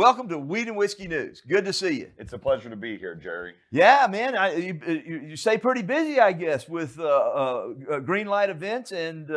Welcome to Weed and Whiskey News. Good to see you. It's a pleasure to be here, Jerry. Yeah, man, you stay pretty busy, I guess, with Green Light Events and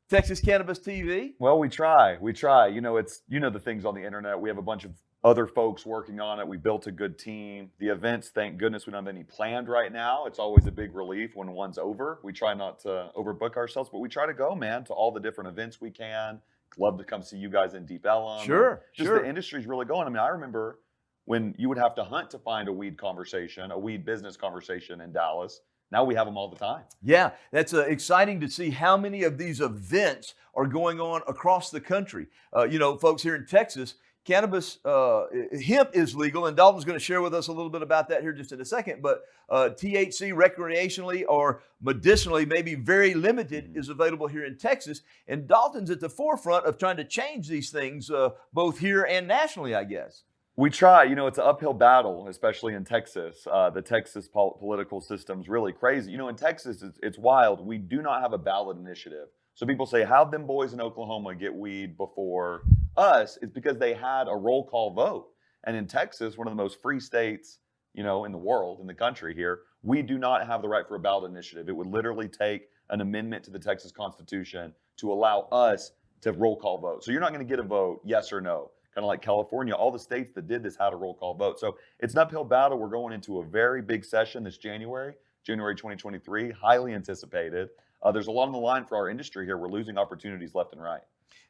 Texas Cannabis TV. Well, we try. You know, the things on the internet. We have a bunch of other folks working on it. We built a good team. The events, thank goodness, we don't have any planned right now. It's always a big relief when one's over. We try not to overbook ourselves, but we try to go, man, to all the different events we can. Love to come see you guys in Deep Ellum. Sure. The industry's really going. I mean, I remember when you would have to hunt to find a weed conversation, a weed business conversation in Dallas. Now we have them all the time. Yeah, that's exciting to see how many of these events are going on across the country. Folks here in Texas, cannabis, hemp is legal, and Dalton's going to share with us a little bit about that here just in a second. But THC recreationally or medicinally, maybe very limited, is available here in Texas. And Dalton's at the forefront of trying to change these things, both here and nationally, I guess. We try. You know, it's an uphill battle, especially in Texas. The Texas political system's really crazy. You know, in Texas, it's wild. We do not have a ballot initiative. So people say, how'd them boys in Oklahoma get weed before us? It's because they had a roll call vote. And in Texas, one of the most free states, you know, in the world, in the country here, we do not have the right for a ballot initiative. It would literally take an amendment to the Texas Constitution to allow us to roll call vote. So you're not going to get a vote, yes or no. Kind of like California, all the states that did this had a roll call vote. So it's an uphill battle. We're going into a very big session this January 2023, highly anticipated. There's a lot on the line for our industry here. We're losing opportunities left and right.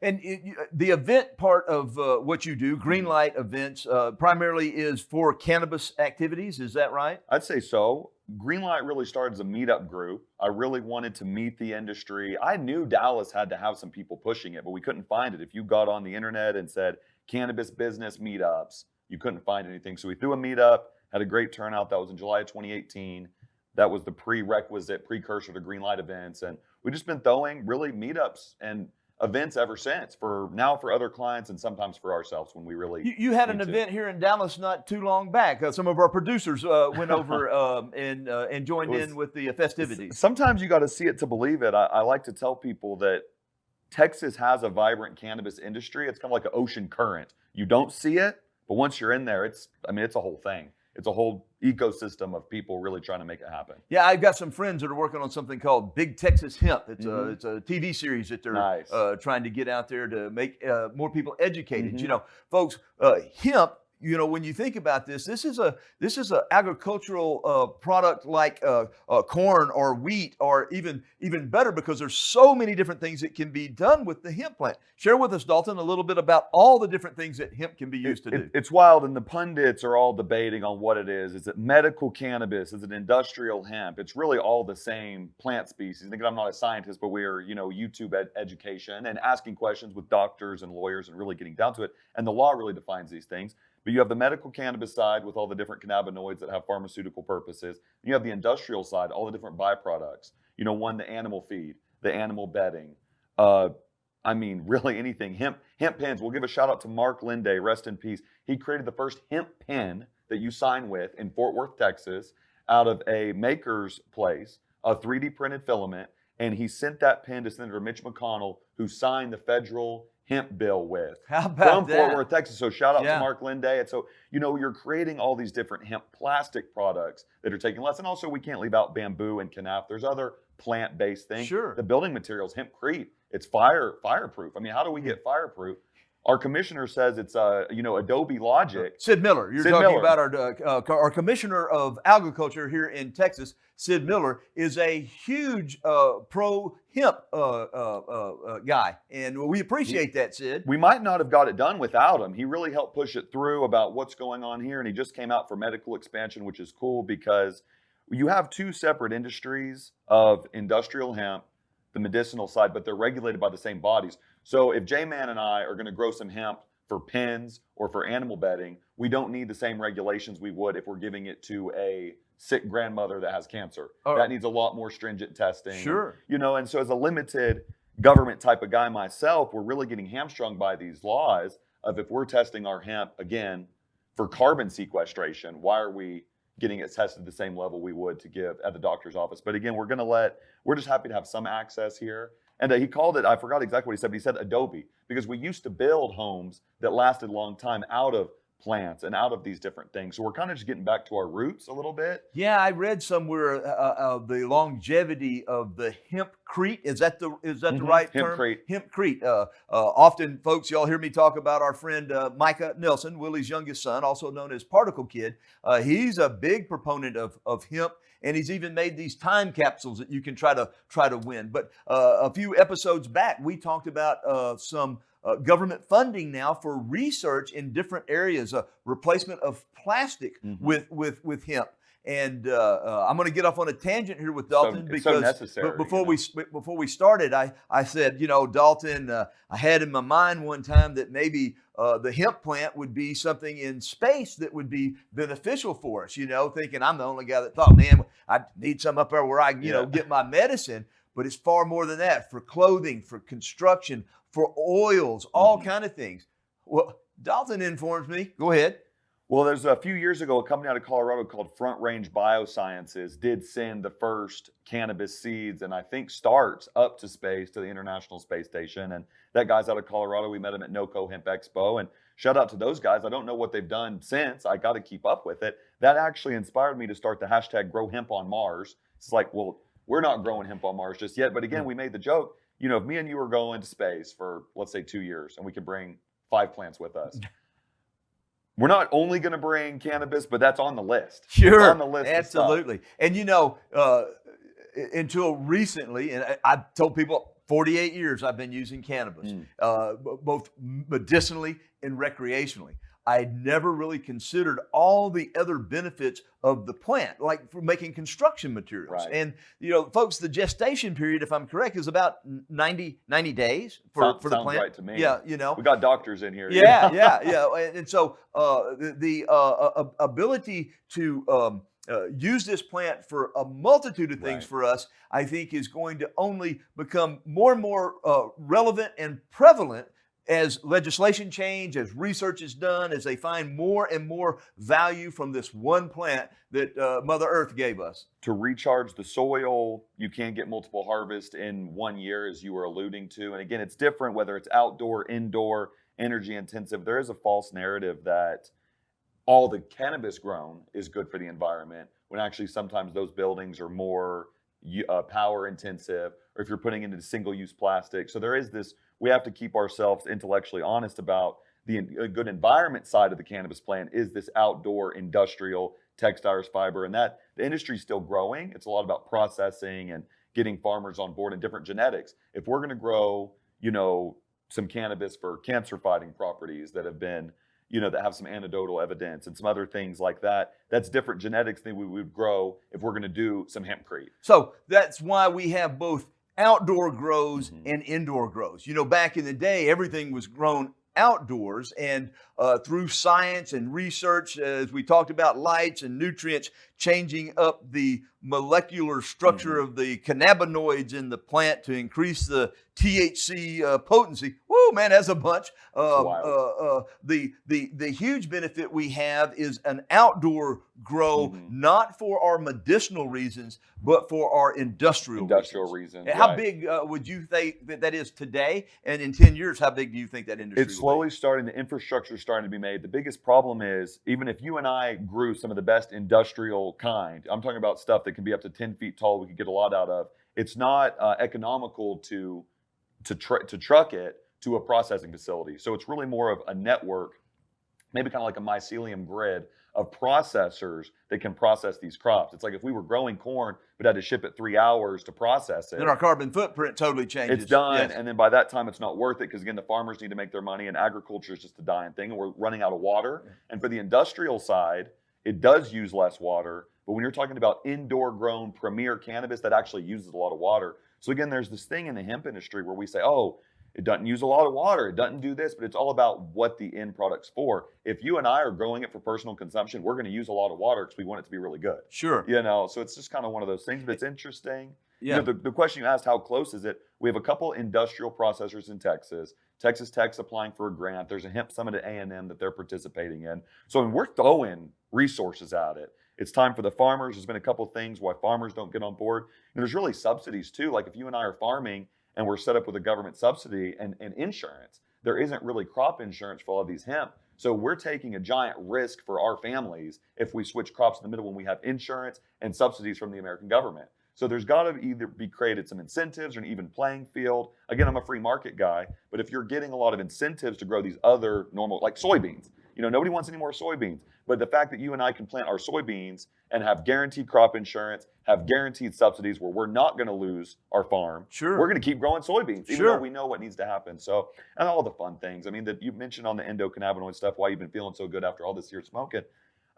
And the event part of what you do, Green Light Events, primarily is for cannabis activities. Is that right? I'd say so. Green Light really started as a meetup group. I really wanted to meet the industry. I knew Dallas had to have some people pushing it, but we couldn't find it. If you got on the internet and said cannabis business meetups, you couldn't find anything. So we threw a meetup, had a great turnout. That was in July of 2018. That was the precursor to Green Light Events. And we've just been throwing really meetups and events ever since for other clients and sometimes for ourselves when we really you had an event here in Dallas not too long back. Some of our producers went over and joined in with the festivities. Sometimes you got to see it to believe it. I like to tell people that Texas has a vibrant cannabis industry. It's kind of like an ocean current. You don't see it, but once you're in there, it's a whole thing. It's a whole ecosystem of people really trying to make it happen. Yeah, I've got some friends that are working on something called Big Texas Hemp. It's a TV series that they're trying to get out there to make more people educated. You know, folks, hemp. You know, when you think about this is a agricultural product like corn or wheat, or even better, because there's so many different things that can be done with the hemp plant. Share with us, Dalton, a little bit about all the different things that hemp can be used to do. It's wild, and the pundits are all debating on what it is. Is it medical cannabis? Is it industrial hemp? It's really all the same plant species. I think I'm not a scientist, but we're YouTube education and asking questions with doctors and lawyers and really getting down to it. And the law really defines these things. But you have the medical cannabis side with all the different cannabinoids that have pharmaceutical purposes. You have the industrial side, all the different byproducts. You know, the animal feed, the animal bedding. Really anything. Hemp pens. We'll give a shout out to Mark Linday, rest in peace. He created the first hemp pen that you sign with in Fort Worth, Texas, out of a maker's place, a 3D printed filament. And he sent that pen to Senator Mitch McConnell, who signed the federal hemp bill with. How about from Fort Worth, Texas. So shout out to Mark Linday. And so, you're creating all these different hemp plastic products that are taking less. And also, we can't leave out bamboo and kenaf. There's other plant-based things. Sure. The building materials, hempcrete, it's fireproof. I mean, how do we get fireproof? Our commissioner says it's, Adobe Logic. Sid Miller. You're talking about our commissioner of agriculture here in Texas. Sid Miller is a huge pro-hemp guy, and we appreciate that, Sid. We might not have got it done without him. He really helped push it through about what's going on here, and he just came out for medical expansion, which is cool because you have two separate industries of industrial hemp, the medicinal side, but they're regulated by the same bodies. So if J-Man and I are going to grow some hemp for pens or for animal bedding, we don't need the same regulations we would if we're giving it to a sick grandmother that has cancer. That needs a lot more stringent testing. Sure. And so as a limited government type of guy myself, we're really getting hamstrung by these laws of if we're testing our hemp, again, for carbon sequestration, why are we getting it tested the same level we would to give at the doctor's office? But again, we're just happy to have some access here. And he called it, I forgot exactly what he said, but he said Adobe, because we used to build homes that lasted a long time out of plants and out of these different things. So we're kind of just getting back to our roots a little bit. Yeah, I read somewhere the longevity of the hempcrete. Is that the right term? Hempcrete. Hempcrete. Often, folks, y'all hear me talk about our friend Micah Nelson, Willie's youngest son, also known as Particle Kid. He's a big proponent of hemp, and he's even made these time capsules that you can try to win. But a few episodes back, we talked about some government funding now for research in different areas, replacement of plastic with hemp. And I'm going to get off on a tangent here with Dalton because so necessary, before we started, I said, Dalton, I had in my mind one time that maybe the hemp plant would be something in space that would be beneficial for us. Thinking I'm the only guy that thought, man, I need some up there where I get my medicine. But it's far more than that, for clothing, for construction, for oils, all kind of things. Well, Dalton informs me. Go ahead. Well, there's a few years ago, a company out of Colorado called Front Range Biosciences did send the first cannabis seeds and I think starts up to space, to the International Space Station. And that guy's out of Colorado. We met him at NOCO Hemp Expo. And shout out to those guys. I don't know what they've done since. I got to keep up with it. That actually inspired me to start the hashtag Grow Hemp on Mars. It's like, well, we're not growing hemp on Mars just yet. But again, we made the joke, if me and you were going to space for, let's say, 2 years, and we could bring 5 plants with us, we're not only going to bring cannabis, but that's on the list. Sure. It's on the list. Absolutely. And until recently, and I've told people 48 years I've been using cannabis, both medicinally and recreationally. I had never really considered all the other benefits of the plant, like for making construction materials. Right. And, folks, the gestation period, if I'm correct, is about 90 days for the plant. Sounds right to me. Yeah, We got doctors in here. Yeah. And so the ability to use this plant for a multitude of things for us, I think is going to only become more and more relevant and prevalent as legislation change, as research is done, as they find more and more value from this one plant that Mother Earth gave us. To recharge the soil, you can't get multiple harvests in 1 year, as you were alluding to. And again, it's different whether it's outdoor, indoor, energy intensive. There is a false narrative that all the cannabis grown is good for the environment, when actually sometimes those buildings are more power intensive, or if you're putting it into single-use plastic. So there is this, we have to keep ourselves intellectually honest about the good environment side of the cannabis plant is this outdoor industrial textiles fiber, and that the industry is still growing. It's a lot about processing and getting farmers on board and different genetics. If we're going to grow, some cannabis for cancer fighting properties that have been, that have some anecdotal evidence and some other things like that, that's different genetics than we would grow if we're going to do some hempcrete. So that's why we have both outdoor grows and indoor grows. Back in the day, everything was grown outdoors, and through science and research, as we talked about, lights and nutrients changing up the molecular structure of the cannabinoids in the plant to increase the THC potency. Woo, man, that's a bunch. The huge benefit we have is an outdoor grow, not for our medicinal reasons, but for our industrial reasons. How big would you think that is today? And in 10 years, how big do you think that industry It's slowly starting, the infrastructure is starting to be made. The biggest problem is, even if you and I grew some of the best industrial kind, I'm talking about stuff that can be up to 10 feet tall, we could get a lot out of, it's not economical to truck it to a processing facility. So it's really more of a network, maybe kind of like a mycelium grid of processors that can process these crops. It's like if we were growing corn but had to ship it 3 hours to process it, then our carbon footprint totally changes. It's done, and then by that time it's not worth it, because again, the farmers need to make their money, and agriculture is just a dying thing, and we're running out of water. And for the industrial side, it does use less water, but when you're talking about indoor grown premier cannabis, that actually uses a lot of water. So again, there's this thing in the hemp industry where we say, oh, it doesn't use a lot of water, it doesn't do this, but it's all about what the end product's for. If you and I are growing it for personal consumption, we're going to use a lot of water because we want it to be really good. Sure. So it's just kind of one of those things, but it's interesting. Yeah. The question you asked, how close is it? We have a couple industrial processors in Texas. Texas Tech's applying for a grant. There's a hemp summit at A&M that they're participating in. So we're throwing resources at it. It's time for the farmers. There's been a couple of things why farmers don't get on board. And there's really subsidies too. Like if you and I are farming and we're set up with a government subsidy and insurance, there isn't really crop insurance for all of these hemp. So we're taking a giant risk for our families if we switch crops in the middle when we have insurance and subsidies from the American government. So there's got to either be created some incentives or an even playing field. Again, I'm a free market guy, but if you're getting a lot of incentives to grow these other normal, like soybeans, nobody wants any more soybeans. But the fact that you and I can plant our soybeans and have guaranteed crop insurance, have guaranteed subsidies where we're not going to lose our farm. Sure. We're going to keep growing soybeans, even though we know what needs to happen. So, and all the fun things. I mean, that you mentioned on the endocannabinoid stuff, why you've been feeling so good after all this year smoking.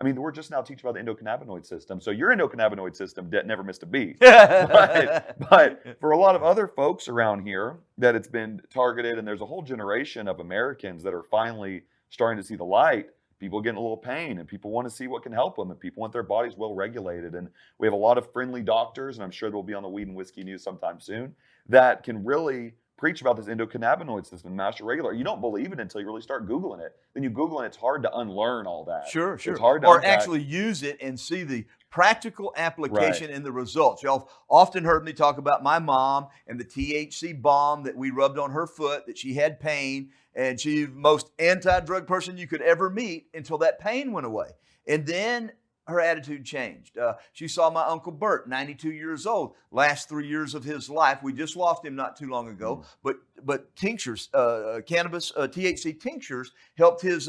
I mean, we're just now teaching about the endocannabinoid system. So your endocannabinoid system never missed a beat. but for a lot of other folks around here that it's been targeted, and there's a whole generation of Americans that are finally starting to see the light. People getting a little pain, and people want to see what can help them, and people want their bodies well regulated. And we have a lot of friendly doctors, and I'm sure they'll be on the Weed and Whiskey News sometime soon, that can really preach about this endocannabinoid system, master regulator. You don't believe it until you really start Googling it. Then you Google it, it's hard to unlearn all that. Sure. It's hard to or unpack. actually use it and see the practical application and the results. Y'all often heard me talk about my mom and the THC balm that we rubbed on her foot, that she had pain, and she's the most anti-drug person you could ever meet until that pain went away. And then her attitude changed. She saw my Uncle Bert, 92 years old, last 3 years of his life. We just lost him not too long ago. But tinctures, cannabis, THC tinctures helped his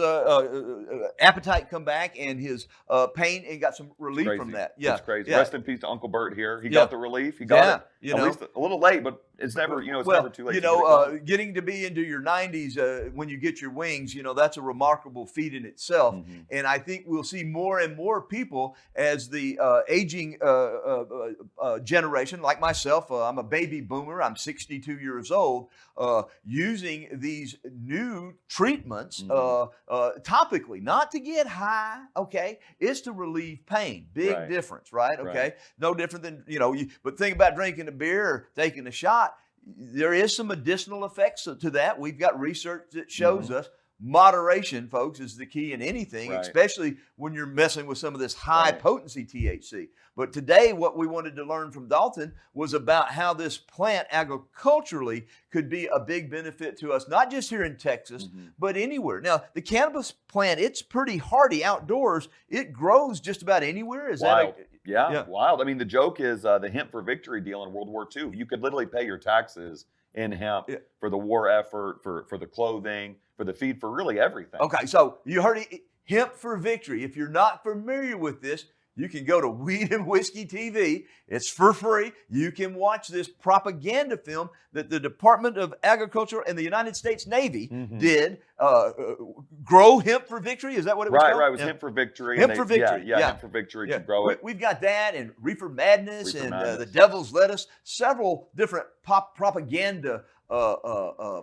appetite come back and his pain, and got some relief from that. Yeah, it's crazy. Yeah. Rest in peace to Uncle Bert here. He got the relief. He got it. At least a little late, but it's never, it's never too late. Getting to be into your 90s when you get your wings, that's a remarkable feat in itself. Mm-hmm. And I think we'll see more and more people as the aging generation, like myself. I'm a baby boomer. I'm 62 years old. Using these new treatments topically, not to get high, okay? It's to relieve pain. Big difference, right? Okay? No different than, but think about drinking a beer or taking a shot. There is some medicinal effects to that. We've got research that shows us moderation, folks, is the key in anything, especially when you're messing with some of this high potency THC. But today, what we wanted to learn from Dalton was about how this plant agriculturally could be a big benefit to us, not just here in Texas, but anywhere. Now, the cannabis plant, it's pretty hardy outdoors. It grows just about anywhere. Is wild. that Wild. I mean, the joke is the Hemp for Victory deal in World War II. You could literally pay your taxes in hemp for the war effort, for the clothing, for the feed, for really everything. Okay, so you heard it, Hemp for Victory. If you're not familiar with this, you can go to Weed and Whiskey TV. It's for free. You can watch this propaganda film that the Department of Agriculture and the United States Navy did. Grow Hemp for Victory. Is that what it was called? Right. It was Hemp for Victory. Hemp for Victory. Yeah, Hemp for Victory to grow it. We've got that, and Reefer Madness, The Devil's Lettuce. Several different propaganda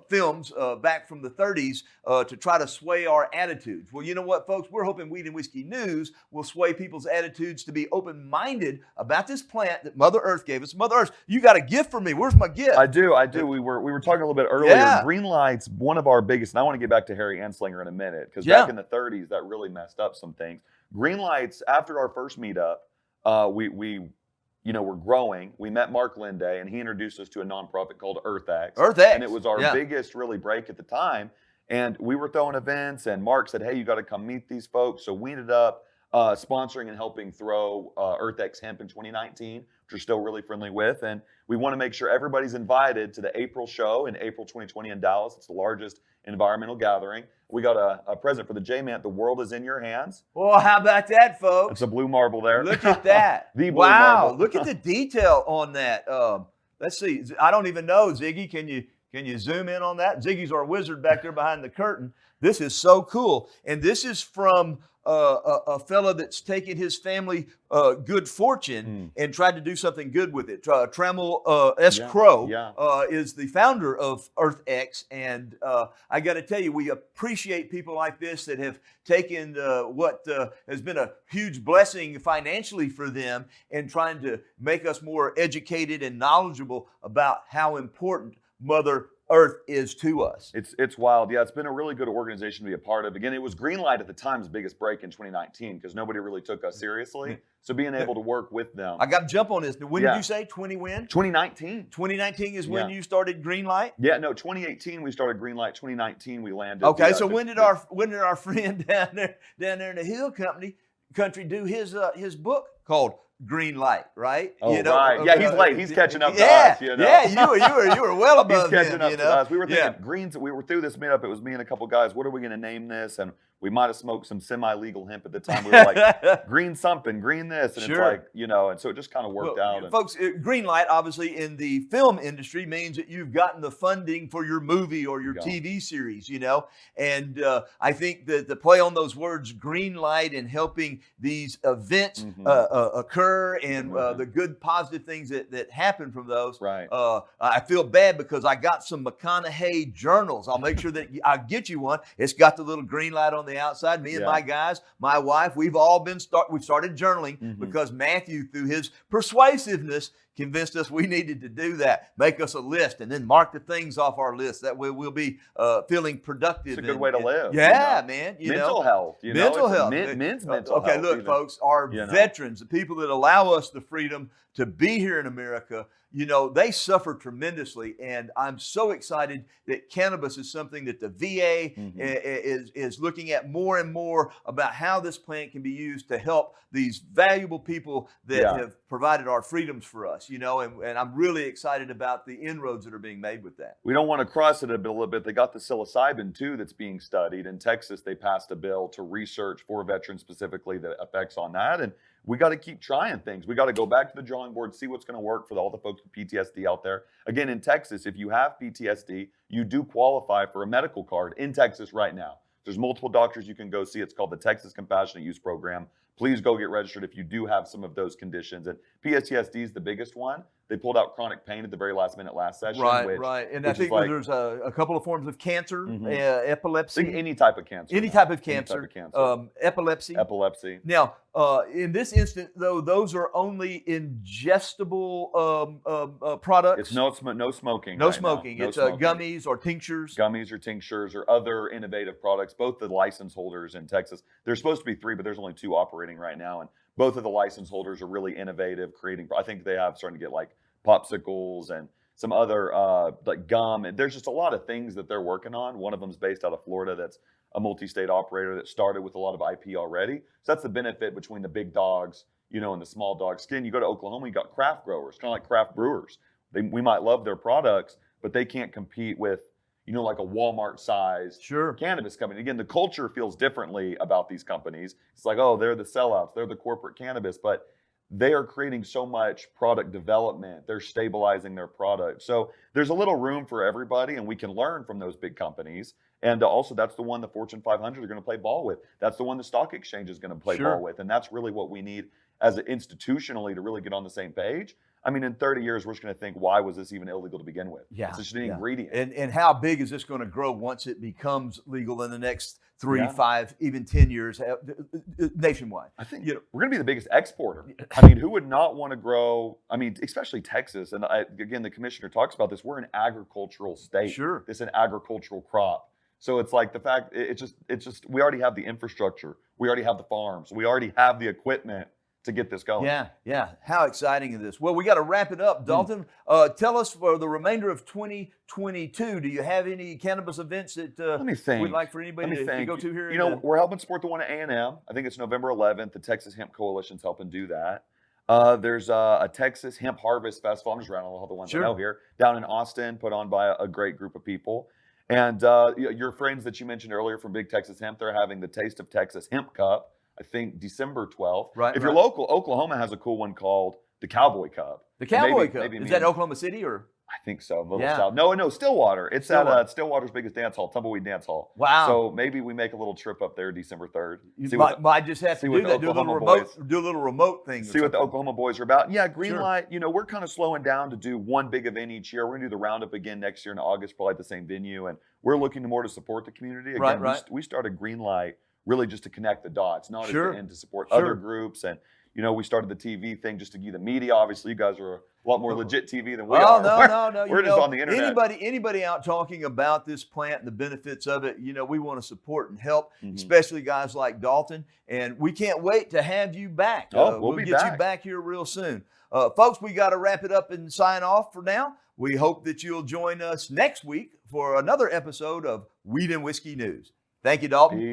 films back from the 30s to try to sway our attitudes. Well, you know what, folks? We're hoping Weed and Whiskey News will sway people's attitudes to be open-minded about this plant that Mother Earth gave us. Mother Earth, you got a gift for me. Where's my gift? I do. We were talking a little bit earlier. Green light's one of our biggest, and I want to get back to Harry Anslinger in a minute, because back in the 30s, that really messed up some things. Green lights, after our first meetup, we're growing. We met Mark Linde, and he introduced us to a nonprofit called EarthX. And it was our biggest really break at the time. And we were throwing events, and Mark said, hey, you got to come meet these folks. So we ended up sponsoring and helping throw EarthX Hemp in 2019, which we're still really friendly with. And we want to make sure everybody's invited to the April show in April 2020 in Dallas. It's the largest environmental gathering. We got a present for the J-Man. The world is in your hands. Well, how about that, folks? It's a blue marble there. Look at that. The blue marble. Look at the detail on that. Let's see. I don't even know, Ziggy. Can you zoom in on that? Ziggy's our wizard back there behind the curtain. This is so cool. And this is from a fella that's taken his family good fortune and tried to do something good with it. Trammell S. Crow is the founder of EarthX. And I got to tell you, we appreciate people like this that have taken what has been a huge blessing financially for them and trying to make us more educated and knowledgeable about how important Mother Earth is to us. It's wild. Yeah, it's been a really good organization to be a part of. Again, it was Greenlight at the time's biggest break in 2019 because nobody really took us seriously. So being able to work with them. I got to jump on this. When did you say 20 when? 2019. 2019 is when you started Greenlight? Yeah, no, 2018 we started Greenlight. 2019 we landed. Okay, so when did our friend down there in the Hill country do his book called Green Light, right? Oh, right. Yeah, he's late. He's catching up to us. Yeah, you were well above him. He's catching up to us. We were thinking greens. We were through this meetup. It was me and a couple guys. What are we going to name this? And we might have smoked some semi-legal hemp at the time. We were like, green something, green this. And it's like, and so it just kind of worked out. Folks, green light, obviously, in the film industry means that you've gotten the funding for your movie or your TV series, And I think that the play on those words, green light, and helping these events occur and the good, positive things that happen from those. Right. I feel bad because I got some McConaughey journals. I'll make sure that I get you one. It's got the little green light on the outside. Me and my guys, my wife, we've all we've started journaling because Matthew, through his persuasiveness, convinced us we needed to do that. Make us a list and then mark the things off our list. That way we'll be feeling productive. It's a good way to live. Yeah, man. Mental health. Mental health. Men's mental health. Okay, look, folks, our veterans, the people that allow us the freedom to be here in America, they suffer tremendously. And I'm so excited that cannabis is something that the VA is looking at more and more about how this plant can be used to help these valuable people that have provided our freedoms for us, and I'm really excited about the inroads that are being made with that. We don't want to cross it a little bit. They got the psilocybin too that's being studied. In Texas, they passed a bill to research for veterans specifically the effects on that. And we got to keep trying things. We got to go back to the drawing board, see what's going to work for all the folks with PTSD out there. Again, in Texas, if you have PTSD, you do qualify for a medical card in Texas right now. There's multiple doctors you can go see. It's called the Texas Compassionate Use Program. Please go get registered if you do have some of those conditions. And PTSD is the biggest one. They pulled out chronic pain at the very last minute last session. Right. And I think there's a couple of forms of cancer, epilepsy. Any type of cancer. Any type of cancer. Epilepsy. Epilepsy. Now, in this instance, though, those are only ingestible products. It's no smoking. No smoking. It's gummies or tinctures. Gummies or tinctures or other innovative products. Both the license holders in Texas, there's supposed to be 3, but there's only 2 operating right now. And both of the license holders are really innovative, creating. I think they have starting to get like popsicles and some other like gum. And there's just a lot of things that they're working on. One of them is based out of Florida. That's a multi-state operator that started with a lot of IP already. So that's the benefit between the big dogs, and the small dogs. Again, you go to Oklahoma, you got craft growers, kind of like craft brewers. We might love their products, but they can't compete with, like a Walmart-sized cannabis company. Again, the culture feels differently about these companies. It's like, oh, they're the sellouts, they're the corporate cannabis, but they are creating so much product development. They're stabilizing their product. So there's a little room for everybody, and we can learn from those big companies. And also, that's the one the Fortune 500 are going to play ball with. That's the one the stock exchange is going to play ball with. And that's really what we need as institutionally to really get on the same page. I mean, in 30 years, we're just going to think, why was this even illegal to begin with? Yeah, it's just an ingredient. And how big is this going to grow once it becomes legal in the next 3, 5, even 10 years nationwide? I think we're going to be the biggest exporter. I mean, who would not want to grow? I mean, especially Texas. And again, the commissioner talks about this. We're an agricultural state. Sure. It's an agricultural crop. So it's like the fact, it's just, we already have the infrastructure. We already have the farms. We already have the equipment to get this going. Yeah. How exciting is this? Well, we got to wrap it up. Dalton, tell us for the remainder of 2022, do you have any cannabis events that Let me think. we'd like for anybody to go to here? We're helping support the one at A&M. I think it's November 11th. The Texas Hemp Coalition's helping do that. There's a Texas Hemp Harvest Festival. I'm just rounding all the ones I know here. Down in Austin, put on by a great group of people. And your friends that you mentioned earlier from Big Texas Hemp, they're having the Taste of Texas Hemp Cup, I think December 12th. Right. If you're local, Oklahoma has a cool one called the Cowboy Cup. The Cowboy Cup. Is that Oklahoma City or? I think so. A little south. No, Stillwater. It's at Stillwater's biggest dance hall, Tumbleweed Dance Hall. Wow. So maybe we make a little trip up there December 3rd. Might just have to do that. Do a little remote thing. See what the Oklahoma boys are about. Yeah, Greenlight, we're kind of slowing down to do one big event each year. We're going to do the roundup again next year in August, probably at the same venue. And we're looking more to support the community. Again, we started Greenlight really just to connect the dots, not at the end to support other groups. And we started the TV thing just to give the media. Obviously, you guys are a lot more legit TV than we are. No. No. We're just on the internet. Anybody out talking about this plant and the benefits of it, we want to support and help, especially guys like Dalton. And we can't wait to have you back. We'll get back. you back here real soon. Folks, we got to wrap it up and sign off for now. We hope that you'll join us next week for another episode of Weed and Whiskey News. Thank you, Dalton.